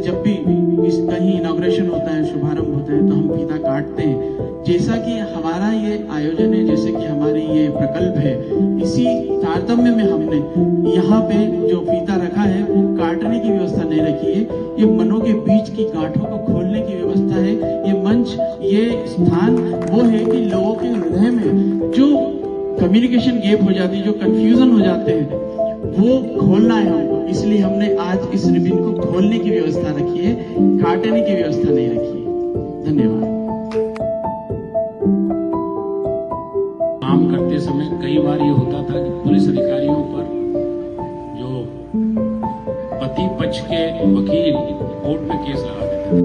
जब भी इस कहीं इनॉग्रेशन होता है, शुभारंभ होता है, तो हम फीता काटते हैं। जैसा कि हमारा ये आयोजन है, जैसे कि हमारी ये प्रकल्प है, इसी तारतम्य में हमने यहाँ पे जो फीता रखा है वो काटने की व्यवस्था नहीं रखी है। ये मनों के बीच की गांठों को खोलने की व्यवस्था है। ये मंच, ये स्थान वो है कि लोगों के हृदय में जो कम्युनिकेशन गैप हो जाती है, जो कंफ्यूजन हो जाते हैं, वो खोलना है हमको। इसलिए हमने आज इस रिबन को खोलने की व्यवस्था रखी है, काटने की व्यवस्था नहीं रखी है। धन्यवाद। काम करते समय कई बार ये होता था कि पुलिस अधिकारियों पर जो पति पक्ष के वकील कोर्ट में केस लगा देते थे।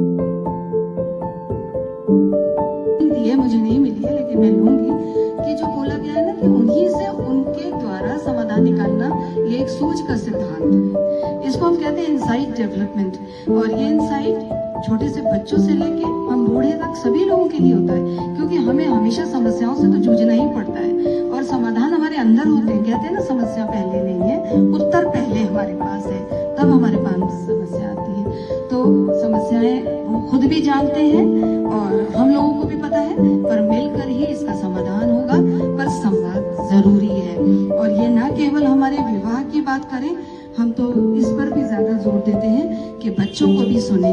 मुझे नहीं मिली है, लेकिन मैं लूंगी कि जो बोला गया है ना कि उन्हीं से उनके द्वारा समाधान निकालना, ये एक सोच का सिद्धांत है। इसको हम कहते हैं इनसाइट डेवलपमेंट। और ये इनसाइट छोटे से बच्चों से लेके हम बूढ़े तक सभी लोगों के लिए होता है, क्योंकि हमें हमेशा समस्याओं से तो जूझना ही पड़ता है और समाधान हमारे अंदर होते हैं। कहते हैं ना, समस्या पहले नहीं है, उत्तर पहले हमारे पास है, तब हमारे पास समस्या आती है। तो समस्याएं वो खुद भी जानते हैं और हम लोगों को भी पता है, पर मिलकर ही इसका समाधान होगा। पर संवाद जरूरी है, और ये ना केवल हमारे विवाह की बात करें, हम तो इस पर भी ज्यादा जोर देते हैं कि बच्चों को भी सुने,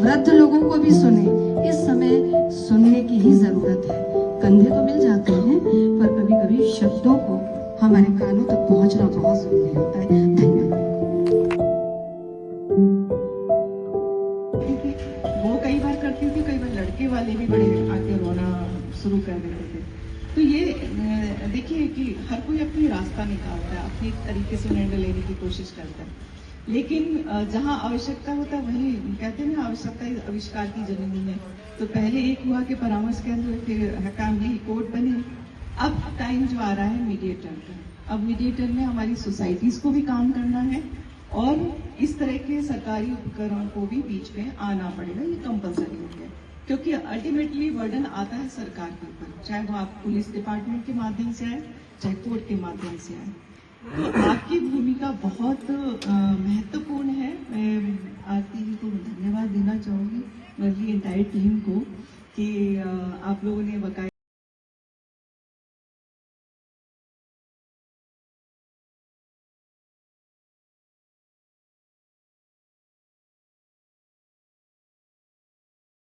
वृद्ध लोगों को भी सुने। इस समय सुनने की ही जरूरत है। कंधे तो मिल जाते हैं, पर कभी कभी शब्दों को हमारे कानों तक पहुंचना बहुत जरूरी होता है। धन्यवाद। वो कई बार करती थी, कई बार लड़के वाले भी बड़े आके रोना शुरू कर देते थे। तो ये देखिए कि हर कोई अपनी रास्ता निकालता है, अपनी तरीके से निर्णय लेने की कोशिश करता है, लेकिन जहां आवश्यकता होता है, वही कहते हैं ना, आवश्यकता आविष्कार की जननी है। तो पहले एक हुआ कि परामर्श केंद्र, फिर फैमिली कोर्ट बने। अब टाइम जो आ रहा है मीडिएटर का। अब मीडिएटर में हमारी सोसाइटीज को भी काम करना है और इस तरह के सरकारी उपकरणों को भी बीच में आना पड़ेगा। ये कंपलसरी हो गया, क्योंकि अल्टीमेटली बर्डन आता है सरकार के ऊपर, चाहे वो आप पुलिस डिपार्टमेंट के माध्यम से आए, चाहे कोर्ट के माध्यम से आए। तो आपकी भूमिका बहुत महत्वपूर्ण है। मैं आरती जी को धन्यवाद देना चाहूंगी, मेरी एंटायर टीम को, कि आप लोगों ने बकाया